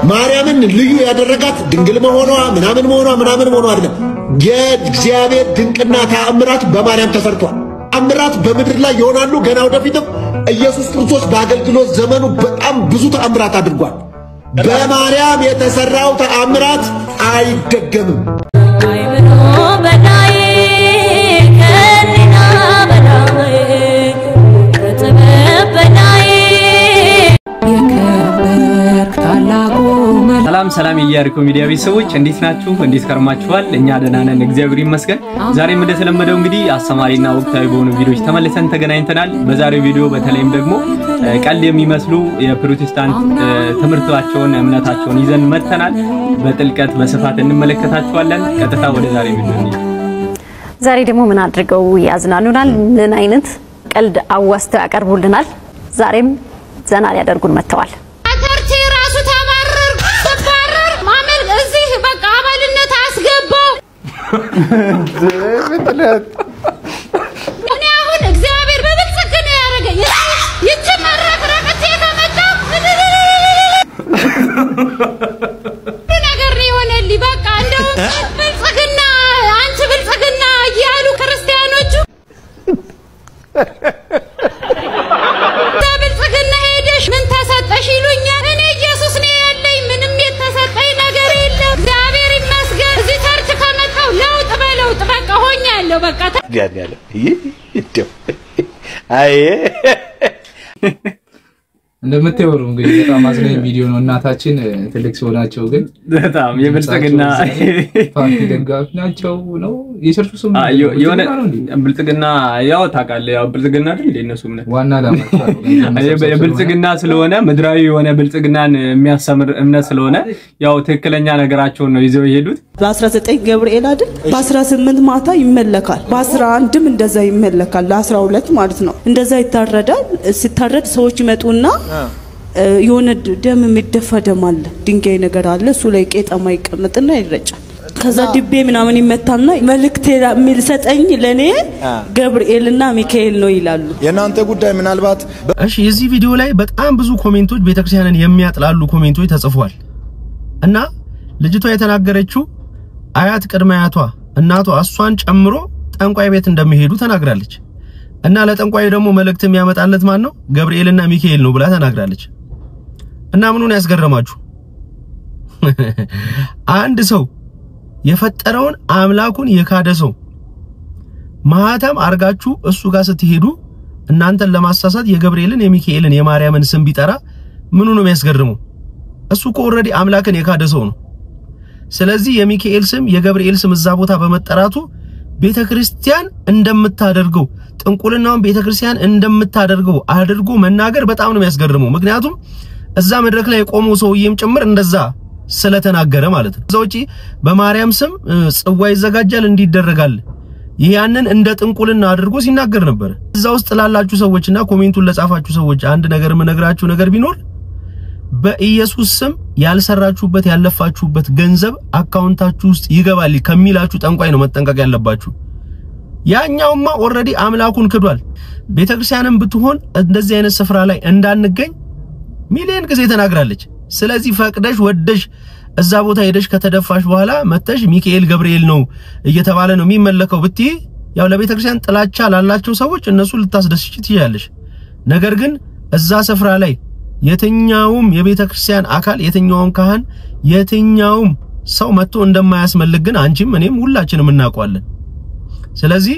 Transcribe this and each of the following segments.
ማርያምን ልዩ ያደረጋት ድንግል መሆኗ ምናምን አይደለም የእግዚአብሔር ድንቅና ተአምራት በማርያም ተሰርቷል ተአምራት በምድር ላይ ይሆናሉ ገና ወደፊትም ኢየሱስ ክርስቶስ በአገልግሎት ዘመኑ በጣም ብዙ ተአምራት አድርጓል በማርያም የተሰራው ተአምራት አይደገምም ሰላም የያሪኮ ሚዲያ ቤተሰቦች እንዴት ናችሁ እንዴት ከርማችኋል እኛ ደህና ነን እግዚአብሔር ይመስገን ዛሬም እንደተለመደው እንግዲህ አስተማሪና ወቅታዊ በሆኑ ቪዲዮዎች ተመልሰን ተገናኝተናል በዛሬው ቪዲዮ በተለይም ደግሞ ቀልድ የሚመስሉ የፕሮቴስታንት ትምህርታቸውን እምነታቸውን ይዘን መተናል በጥልቀት በስፋት እንመለከታቸዋለን ቀጥታ ወደ ዛሬው ቪዲዮ እንሂድ ዛሬ ደግሞ ምን አድርገው ያዝናኑናል ምን አይነት ቀልድ አዋስተው ያቀርቡልናል ዛሬም ዘና ያደርጉን መተዋል እኔ አሁን እግዚአብሔር በብልጽግና ያረገኝ ይችመረክ ረከቴ ተመጣው ነገር ይሆነልኝ በቃ እንደው ብልጽግና አንቺ ብልጽግና እያሉ ክርስቲያኖቹ ብልጽግና ሄደሽ ምን ተሰጠሽ ይሉኛል እኔ ኢየሱስ ነው ያለኝ ምንም የተሰጠኝ ነገር የለም እግዚአብሔር ይመስገን እዚህ ቸርች ከመጣው ለውጥ በለውጥ በቃ ሆኛለሁ በቃ ያለ አይ እንደምትወሩ እንግዲህ በጣም አዝናኝ ቪዲዮ ነው እናታችን ትልቅ ሰው ናቸው ግን በጣም የብልጽግና ፓርቲ ደጋፊ ናቸው ነው የቸርቹ ስም የሆነ ብልጽግና ያው ታውቃለህ ያው ብልጽግና አይደል እነሱ እምነት ዋና ላማቸው የብልጽግና ስለሆነ ምድራዊ የሆነ ብልጽግናን የሚያስተምር እምነት ስለሆነ ያው ትክክለኛ ነገራቸውን ነው ይዘው ይሄዱት በ19 ገብርኤል አይደል በ18 ማታ ይመለካል በ11ም እንደዛ ይመለካል ለ12 ማለት ነው እንደዛ ይታረዳል ሲታረድ ሰዎች ይመጡና የሆነ ደም የሚደፋ ደም አለ ድንጋይ ነገር አለ እሱ ላይ ቄጠማ ይቀመጥና ይረጫል ከዛ ድቤ ምናምን ይመታና መልእክት የሚሰጠኝ ለኔ ገብርኤልና ሚካኤል ነው ይላሉ የናንተ ጉዳይ ምናልባት እሺ የዚህ ቪዲዮ ላይ በጣም ብዙ ኮሜንቶች ቤተክርስቲያንን የሚያጥላሉ ኮሜንቶች ተጽፈዋል እና ልጅቷ የተናገረችው አያት ቅድመ አያቷ እናቷ እሷን ጨምሮ ጠንቋይ ቤት እንደሚሄዱ ተናግራለች እና ለጠንቋይ ደግሞ መልእክት የሚያመጣለት ማን ነው ገብርኤልና ሚካኤል ነው ብላ ተናግራለች እና ምኑን ያስገረማችሁ አንድ ሰው የፈጠረውን አምላኩን የካደ ሰው ማህተም አርጋችሁ እሱ ጋር ስትሄዱ እናንተን ለማሳሳት የገብርኤልን የሚካኤልን የማርያምን ስም ቢጠራ ምኑ ነው የሚያስገርመው እሱ እኮ ኦሬዲ አምላክን የካደ ሰው ነው ስለዚህ የሚካኤል ስም የገብርኤል ስም እዛ ቦታ በመጠራቱ ቤተክርስቲያን እንደምታደርገው ጥንቁልናውን ቤተክርስቲያን እንደምታደርገው አድርጎ መናገር በጣም ነው የሚያስገርመው ምክንያቱም እዛ መድረክ ላይ የቆመው ሰውዬም ጭምር እንደዛ ስለተናገረ ማለት ነው ዘውጪ በማርያም ስም ጽዋ ይዘጋጃል እንዲደረጋል ያንን እንደ ጥንቁልና አድርጎ ሲናገር ነበር እዛ ውስጥ ላላችሁ ሰዎችና ኮሜንቱን ለጻፋችሁ ሰዎች አንድ ነገር መነግራችሁ ነገር ቢኖር በኢየሱስ ስም ያልሰራችሁበት ያለፋችሁበት ገንዘብ አካውንታችሁ ውስጥ ይገባል ከሚላችሁ ጠንቋይ ነው መጠንቀቅ ያለባችሁ ያኛውማ ኦሬዲ አምላኩን ክዷል ቤተክርስቲያንም ብትሆን እንደዚህ አይነት ስፍራ ላይ እንዳንገኝ ሚሊዮን ጊዜ ተናግራለች ስለዚህ ፈቅደሽ ወደሽ እዛ ቦታ ሄደሽ ከተደፋሽ በኋላ መተሽ ሚካኤል ገብርኤል ነው እየተባለ ነው የሚመለከው ብትይ ያው ለቤተክርስቲያን ጥላቻ ላላቸው ሰዎች እነሱ ልታስደስች ትያለሽ ነገር ግን እዛ ስፍራ ላይ የትኛውም የቤተክርስቲያን አካል የትኛውም ካህን የትኛውም ሰው መጥቶ እንደማያስመልክ ግን አንቺም እኔም ሁላችንም እናውቃለን ስለዚህ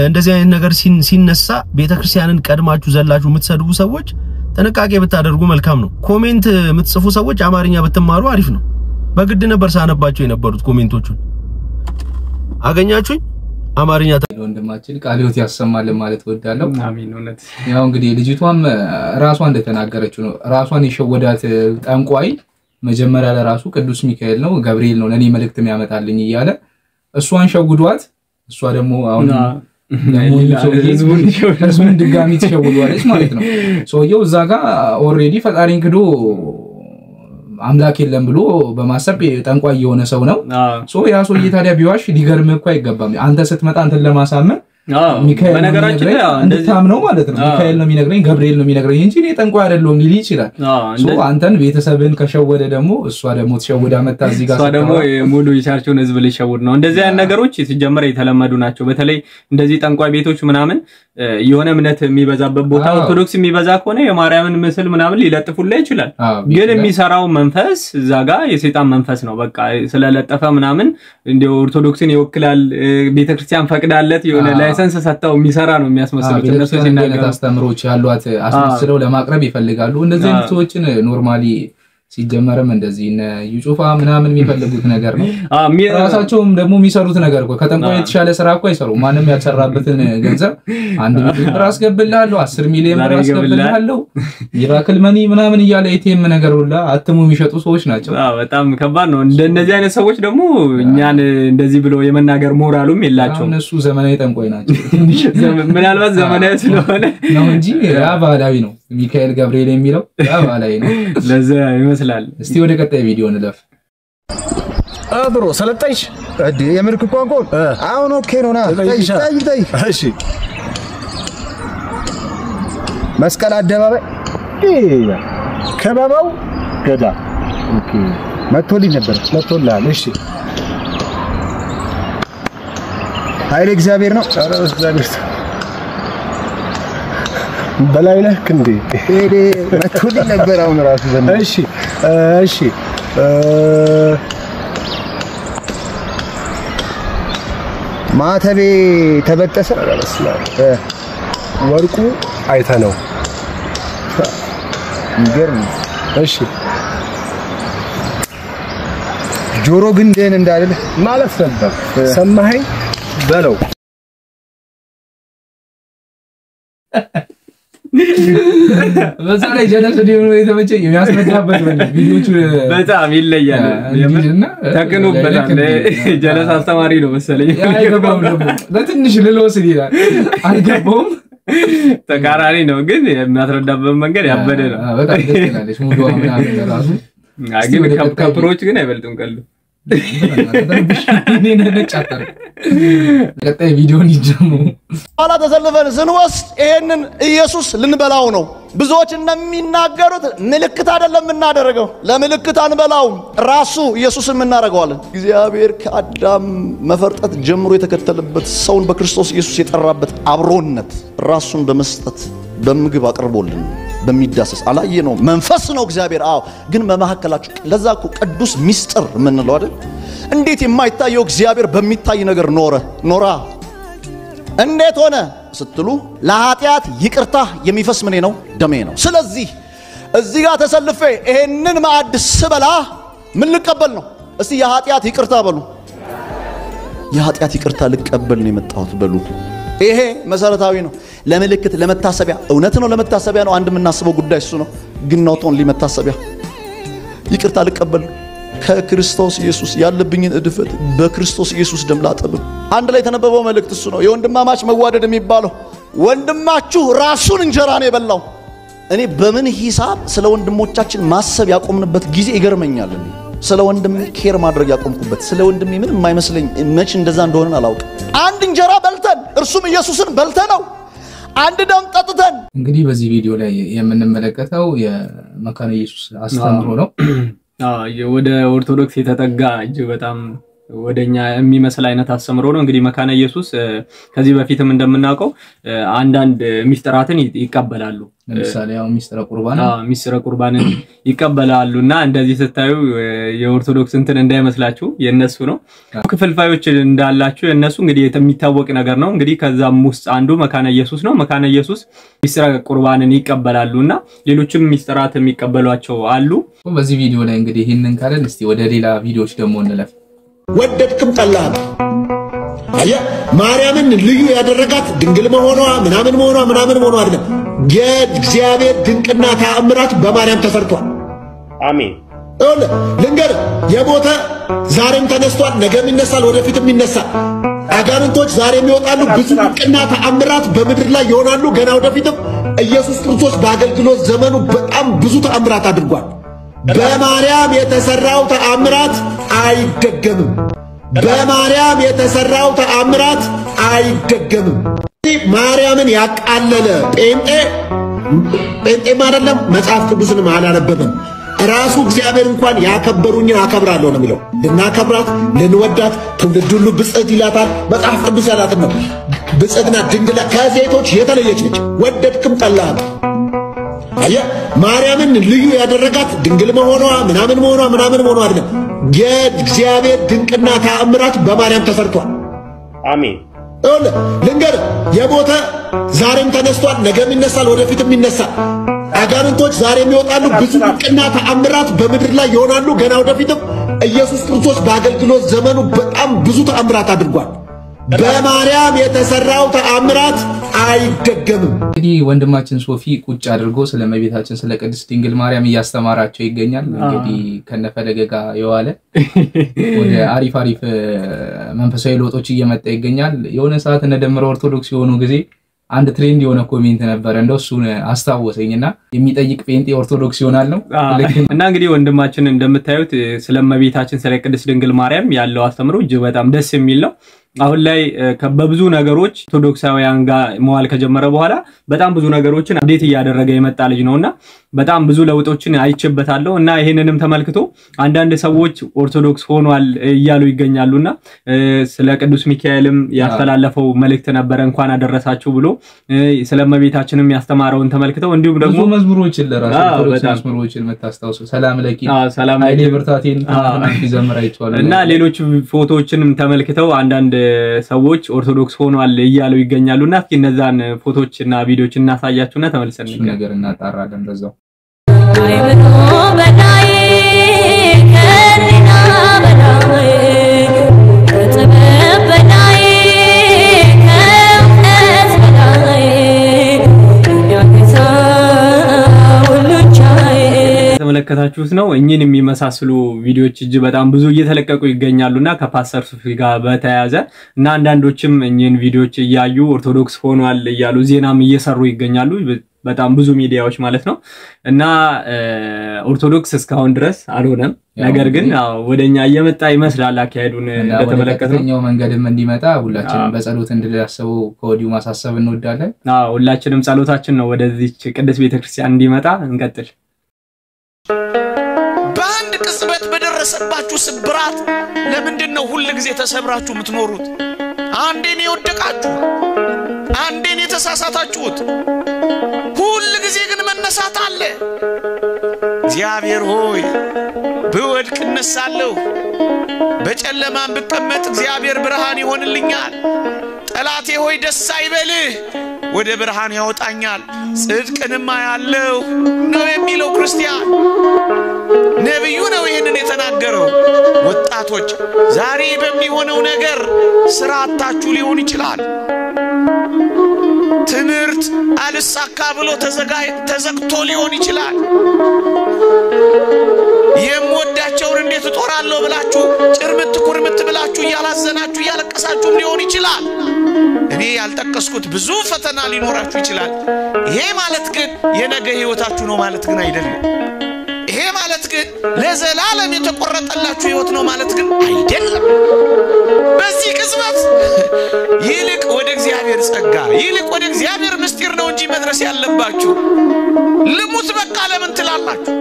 እንደዚህ አይነት ነገር ሲነሳ ቤተክርስቲያንን ቀድማችሁ ዘላችሁ የምትሰድቡ ሰዎች ተነቃቄ ብታደርጉ መልካም ነው ኮሜንት የምትጽፉ ሰዎች አማርኛ ብትማሩ አሪፍ ነው በግድ ነበር ሳነባቸው የነበሩት ኮሜንቶቹን አገኛችሁኝ አማርኛ ወንድማችን ቃልዮት ያሰማል ማለት ወዳለው አሜን እውነት ያው እንግዲህ ልጅቷም ራሷን እንደተናገረችው ነው ራሷን የሸወዳት ጠንቋይ መጀመሪያ ለራሱ ቅዱስ ሚካኤል ነው ገብርኤል ነው ለኔ መልእክት የሚያመጣልኝ ይያለ እሷን ሸውዷት እሷ ደግሞ አሁን ህዝቡን ድጋሚ ተሸውዷለች ማለት ነው ሰውየው እዛ ጋር ኦሬዲ ፈጣሪን ክዶ አምላክ የለም ብሎ በማሰብ ጠንቋይ የሆነ ሰው ነው ሶ ያ ሰውዬ ታዲያ ቢዋሽ ሊገርም እኮ አይገባም አንተ ስትመጣ አንተን ለማሳመን ሚካኤል በነገራችን ላይ እንድታምነው ማለት ነው ሚካኤል ነው የሚነግረኝ ገብርኤል ነው የሚነግረኝ እንጂ እኔ ጠንቋይ አይደለሁም ሊል ይችላል አንተን ቤተሰብን ከሸወደ ደግሞ እሷ ደግሞ ተሸወዳ መጣ እዚህ ጋር እሷ ደግሞ ሙሉ የቻርቹን ህዝብ ሊሸውድ ነው እንደዚህ አይነት ነገሮች ሲጀመር የተለመዱ ናቸው በተለይ እንደዚህ ጠንቋይ ቤቶች ምናምን የሆነ እምነት የሚበዛበት ቦታ ኦርቶዶክስ የሚበዛ ከሆነ የማርያምን ምስል ምናምን ሊለጥፉላ ይችላል ግን የሚሰራው መንፈስ እዛ ጋር የሰይጣን መንፈስ ነው በቃ ስለለጠፈ ምናምን እንደ ኦርቶዶክስን ይወክላል ቤተክርስቲያን ፈቅዳለት የሆነ ላይሰንስ ሰጣው የሚሰራ ነው የሚያስመስሉት እነሱ ሲናገሩ አስተምሮች ያሏት አስመስለው ለማቅረብ ይፈልጋሉ እንደዚህ አይነት ሰዎችን ኖርማሊ ሲጀመርም እንደዚህ እነ ዩጩፋ ምናምን የሚፈልጉት ነገር ነው ራሳቸውም ደግሞ የሚሰሩት ነገር እኮ ከተንቆይ የተሻለ ስራ እኮ አይሰሩ ማንንም ያልሰራበትን ገንዘብ አንድ ሚሊዮን ብር አስገብልሃለሁ 10 ሚሊዮን ብር አስገብልሃለሁ ሚራክል መኒ ምናምን ይያለ ኤቲኤም ነገር ሁላ አትሙ የሚሸጡ ሰዎች ናቸው በጣም ከባድ ነው እንደነዚህ አይነት ሰዎች ደግሞ እኛን እንደዚህ ብሎ የመናገር ሞራሉም የላቸው እነሱ ዘመናዊ ጠንቆይ ናቸው ምናልባት ዘመናዊ ስለሆነ ነው እንጂ ያ ባህላዊ ነው ሚካኤል ገብርኤል የሚለው ያ ባህላዊ ነው ለዛ ይመስላል እስቲ ወደ ቀጣይ ቪዲዮ እንለፍ ብሮ ሰለጠንሽ እዲ የምልክ ቋንቋ አሁን ኦኬ ነው ና ታይ እሺ መስቀል አደባባይ ከበባው ገዳ ኦኬ መጥቶልኝ ነበር መጥቶላል እሺ ኃይለ እግዚአብሔር ነው ኧረ እግዚአብሔር በላይ ነህ ክንዴ እዴ መጥቶልኝ ነበር አሁን ራሱ ዘመን እሺ እሺ ማተቤ ተበጠሰ ወርቁ አይተ ነው ይገርም እሺ ጆሮ ግንደን እንዳለ ማለት ነበር ሰማኸኝ በለው በዛ ላይ ጀለስ ዲሆኑ የተመቸኝ የሚያስመጣበት ቪዲዮቹ በጣም ይለያል የምርና ተከኑበታል ጀለስ አስተማሪ ነው መሰለኝ አይገባም ደግሞ ለትንሽ ልልወስድ ይላል አይገባም ተቃራኒ ነው ግን የሚያስረዳበት መንገድ ያበደ ነው በጣም ደስ ይላል ሙሉ ምናምን ራሱ ግን ከፕሮች ግን አይበልጥም ቀሉ ቀጣይ ቪዲዮን ይጀምሩ አላ ተሰልፈን ስንወስድ ይሄንን ኢየሱስ ልንበላው ነው ብዙዎች እንደሚናገሩት ምልክት አይደለም እናደርገው ለምልክት አንበላው ራሱ ኢየሱስን እናደርገዋለን እግዚአብሔር ከአዳም መፈርጠት ጀምሮ የተከተለበት ሰውን በክርስቶስ ኢየሱስ የጠራበት አብሮነት ራሱን በመስጠት በምግብ አቅርቦልን በሚዳሰስ አላየ ነው መንፈስ ነው እግዚአብሔር አዎ ግን በመሐከላችሁ ለዛኩ ቅዱስ ሚስጥር ምንለው አይደል እንዴት የማይታየው እግዚአብሔር በሚታይ ነገር ኖራ እንዴት ሆነ ስትሉ ለኃጢአት ይቅርታ የሚፈስ ምን ነው ደሜ ነው ስለዚህ እዚህ ጋር ተሰልፈ ይሄንን ማዕድ ስበላ ምን ልቀበል ነው እስቲ የኃጢአት ይቅርታ በሉ የኃጢአት ይቅርታ ልቀበል ነው የመጣሁት በሉ ይሄ መሰረታዊ ነው ለምልክት ለመታሰቢያ እውነት ነው ለመታሰቢያ ነው አንድ ምናስበው ጉዳይ እሱ ነው ግን ኖቶን ለመታሰቢያ ይቅርታ ልቀበል ከክርስቶስ ኢየሱስ ያለብኝን እድፈት በክርስቶስ ኢየሱስ ደም ላጠብ አንድ ላይ ተነበበው መልእክት እሱ ነው የወንድማማች መዋደድ የሚባለው ወንድማችሁ ራሱን እንጀራ ነው የበላው እኔ በምን ሂሳብ ስለ ወንድሞቻችን ማሰብ ያቆምንበት ጊዜ ይገርመኛል ስለ ወንድም ኬር ማድረግ ያቆምኩበት ስለ ወንድም ምን የማይመስለኝ መች እንደዛ እንደሆነ አላውቅ አንድ እንጀራ በልተን እርሱም ኢየሱስን በልተነው አንድ ደም ጠጥተን እንግዲህ በዚህ ቪዲዮ ላይ የምንመለከተው የመካነ ኢየሱስ አስተምሮ ነው ወደ ኦርቶዶክስ የተጠጋ እጅ በጣም ወደኛ የሚመስል አይነት አስተምሮ ነው እንግዲህ መካነ ኢየሱስ ከዚህ በፊትም እንደምናውቀው አንዳንድ ሚስጥራትን ይቀበላሉ ለምሳሌ ያው ሚስጥረ ቁርባንን ይቀበላሉና እንደዚህ ስታዩ የኦርቶዶክስ እንትን እንዳይመስላችሁ የነሱ ነው ክፍልፋዮች እንዳላችሁ የነሱ እንግዲህ የሚታወቅ ነገር ነው እንግዲህ ከዛም ውስጥ አንዱ መካነ ኢየሱስ ነው መካነ ኢየሱስ ሚስጥረ ቁርባንን ይቀበላሉና ሌሎችም ሚስጥራት የሚቀበሏቸው አሉ በዚህ ቪዲዮ ላይ እንግዲህ ይሄንን ካለን እስቲ ወደ ሌላ ቪዲዮዎች ደግሞ እንለፍ ወደድክም ጠላህም አያ ማርያምን ልዩ ያደረጋት ድንግል መሆኗ ምናምን አይደለም የእግዚአብሔር ድንቅና ተአምራት በማርያም ተሰርቷል አሜን ልንገር የሞተ ዛሬም ተነስቷል ነገም ይነሳል ወደፊትም ይነሳል አጋንንቶች ዛሬም ይወጣሉ ብዙ ድንቅና ተአምራት በምድር ላይ ይሆናሉ ገና ወደፊትም ኢየሱስ ክርስቶስ በአገልግሎት ዘመኑ በጣም ብዙ ተአምራት አድርጓል በማርያም የተሰራው ተአምራት አይደገምም በማርያም የተሰራው ተአምራት አይደገምም። ማርያምን ያቃለለ ጴንጤም አይደለም መጽሐፍ ቅዱስንም አላነበበም። ራሱ እግዚአብሔር እንኳን ያከበሩኝን አከብራለሁ ነው የሚለው። ልናከብራት ልንወዳት ትውልድ ሁሉ ብጽዕት ይላታል። መጽሐፍ ቅዱስ ያላትን ነው። ብጽዕትና ድንግል ከሴቶች የተለየች ነች። ወደድክም ጠላህም። አየህ ማርያምን ልዩ ያደረጋት ድንግል መሆኗ ምናምን መሆኗ አይደለም። የእግዚአብሔር ድንቅና ተአምራት በማርያም ተሰርቷል። አሜን። ልንገርህ የሞተ ዛሬም ተነስቷል፣ ነገም ይነሳል፣ ወደፊትም ይነሳል። አጋንንቶች ዛሬም ይወጣሉ። ብዙ ድንቅና ተአምራት በምድር ላይ ይሆናሉ ገና ወደፊትም። ኢየሱስ ክርስቶስ በአገልግሎት ዘመኑ በጣም ብዙ ተአምራት አድርጓል። በማርያም የተሰራው ተአምራት አይደገምም። እንግዲህ ወንድማችን ሶፊ ቁጭ አድርጎ ስለ እመቤታችን ስለ ቅድስት ድንግል ማርያም እያስተማራቸው ይገኛል። እንግዲህ ከነፈለገ ጋር የዋለ ወደ አሪፍ መንፈሳዊ ለውጦች እየመጣ ይገኛል። የሆነ ሰዓት እንደደምረ ኦርቶዶክስ የሆኑ ጊዜ አንድ ትሬንድ የሆነ ኮሜንት ነበር እንደው እሱን አስታወሰኝና የሚጠይቅ ጴንጤ ኦርቶዶክስ ይሆናል ነው እና እንግዲህ ወንድማችን እንደምታዩት ስለ እመቤታችን ስለ ቅድስት ድንግል ማርያም ያለው አስተምሮ እጅግ በጣም ደስ የሚል ነው። አሁን ላይ በብዙ ነገሮች ኦርቶዶክሳውያን ጋር መዋል ከጀመረ በኋላ በጣም ብዙ ነገሮችን አፕዴት እያደረገ የመጣ ልጅ ነውና በጣም ብዙ ለውጦችን አይቼበታለሁ እና ይሄንንም ተመልክቶ አንዳንድ ሰዎች ኦርቶዶክስ ሆኗል እያሉ ይገኛሉና ስለ ቅዱስ ሚካኤልም ያስተላለፈው መልእክት ነበር እንኳን አደረሳችሁ ብሎ ስለ እመቤታችንም ያስተማረውን ተመልክተው እንዲሁም ደግሞ መዝሙሮችን ለራሱ ኦርቶዶክስ መዝሙሮችን መታስተዋወሱ ሰላም ለኪ ኃይሌ ብርታቴን ይዘምራይቷል እና ሌሎች ፎቶዎችንም ተመልክተው አንዳንድ ሰዎች ኦርቶዶክስ ሆኗል እያሉ ይገኛሉና እስኪ እነዛን ፎቶዎችና ቪዲዮዎች እናሳያችሁና ተመልሰን ነገር እናጣራለን በዛው አይብሮ በዳይ ከሪና በዳይ ከጥበብ በዳይ ከእውቀት በዳይ ያከሳ ሁሉቻይ ተመለከታችሁት ነው። እኚህን የሚመሳሰሉ ቪዲዮዎች እጅ በጣም ብዙ እየተለቀቁ ይገኛሉና ከፓስተር ሶፊ ጋር በተያያዘ እና አንዳንዶችም እኚህን ቪዲዮዎች እያዩ ኦርቶዶክስ ሆኗል እያሉ ዜናም እየሰሩ ይገኛሉ። በጣም ብዙ ሚዲያዎች ማለት ነው እና ኦርቶዶክስ እስካሁን ድረስ አልሆነም። ነገር ግን ወደኛ እየመጣ ይመስላል አካሄዱን እንደተመለከተው መንገድም እንዲመጣ ሁላችንም በጸሎት እንድላሰው ከወዲሁ ማሳሰብ እንወዳለን። ሁላችንም ጸሎታችን ነው ወደዚህ ቅድስት ቤተክርስቲያን እንዲመጣ እንቀጥል። በአንድ ቅጽበት በደረሰባችሁ ስብራት ለምንድን ነው ሁሉ ጊዜ ተሰብራችሁ የምትኖሩት? አንዴን የወደቃችሁ አንዴን የተሳሳታችሁት ሁሉ ጊዜ ግን መነሳት አለ። እግዚአብሔር ሆይ ብወድቅ እነሳለሁ፣ በጨለማም ብቀመጥ እግዚአብሔር ብርሃን ይሆንልኛል። ጠላቴ ሆይ ደስ አይበልህ፣ ወደ ብርሃን ያወጣኛል፣ ጽድቅንም አያለሁ ነው የሚለው ክርስቲያን። ነብዩ ነው ይሄንን የተናገረው። ወጣቶች ዛሬ በሚሆነው ነገር ስራ አጣችሁ ሊሆን ይችላል። ትምህርት አልሳካ ብሎ ተዘግቶ ሊሆን ይችላል። የምወዳቸውን እንዴት እጦራለሁ ብላችሁ ጭርምት ኩርምት ብላችሁ ያላዘናችሁ ያለቀሳችሁ ሊሆን ይችላል። እኔ ያልጠቀስኩት ብዙ ፈተና ሊኖራችሁ ይችላል። ይሄ ማለት ግን የነገ ህይወታችሁ ነው ማለት ግን አይደለም። ይሄ ማለት ግን ለዘላለም የተቆረጠላችሁ ህይወት ነው ማለት ግን አይደለም። በዚህ ቅጽበት ይልቅ ወደ እግዚአብሔር ጸጋ ይልቅ ወደ እግዚአብሔር ምስጢር ነው እንጂ መድረስ ያለባችሁ። ልሙት በቃ ለምን ትላላችሁ?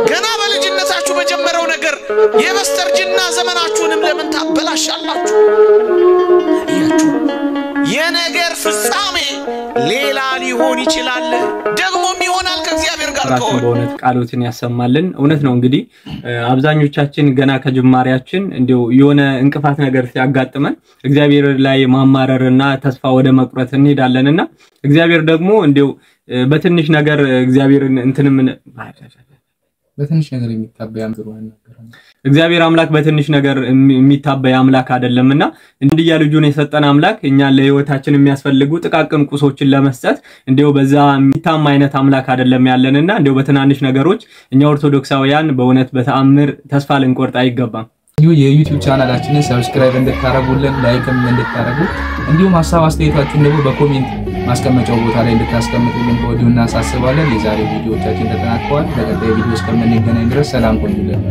ገና በልጅነታችሁ በጀመረው ነገር የበስተርጅና ዘመናችሁንም ለምን ታበላሻላችሁ? ያችሁ የነገር ፍጻሜ ሌላ ሊሆን ይችላል፣ ደግሞም ይሆናል ከእግዚአብሔር ጋር ከሆነ በእውነት ቃሎትን ያሰማልን። እውነት ነው። እንግዲህ አብዛኞቻችን ገና ከጅማሬያችን እንዲው የሆነ እንቅፋት ነገር ሲያጋጥመን እግዚአብሔር ላይ ማማረርና ተስፋ ወደ መቁረጥ እንሄዳለንና እግዚአብሔር ደግሞ እንዲው በትንሽ ነገር እግዚአብሔርን እንትንም በትንሽ ነገር የሚታበይ አምላክ ነው። እግዚአብሔር አምላክ በትንሽ ነገር የሚታበይ አምላክ አይደለምና እንዲያ ልጁን የሰጠን አምላክ እኛን ለህይወታችን የሚያስፈልጉ ጥቃቅን ቁሶችን ለመስጠት እንዲው በዛ የሚታማ አይነት አምላክ አይደለም ያለንና እንዲው በትናንሽ ነገሮች እኛ ኦርቶዶክሳውያን በእውነት በተአምር ተስፋ ልንቆርጥ አይገባም። የዩቲዩብ ቻናላችንን ሰብስክራይብ እንድታረጉልን ላይክም እንድታረጉ እንዲሁም ሐሳብ አስተያየታችሁን ደግሞ በኮሜንት ማስቀመጫው ቦታ ላይ እንድታስቀምጡልን ከወዲሁ እናሳስባለን። የዛሬው ቪዲዮዎቻችን ተጠናቀዋል። በቀጣይ ቪዲዮ እስከምንገናኝ ድረስ ሰላም ቆዩልን።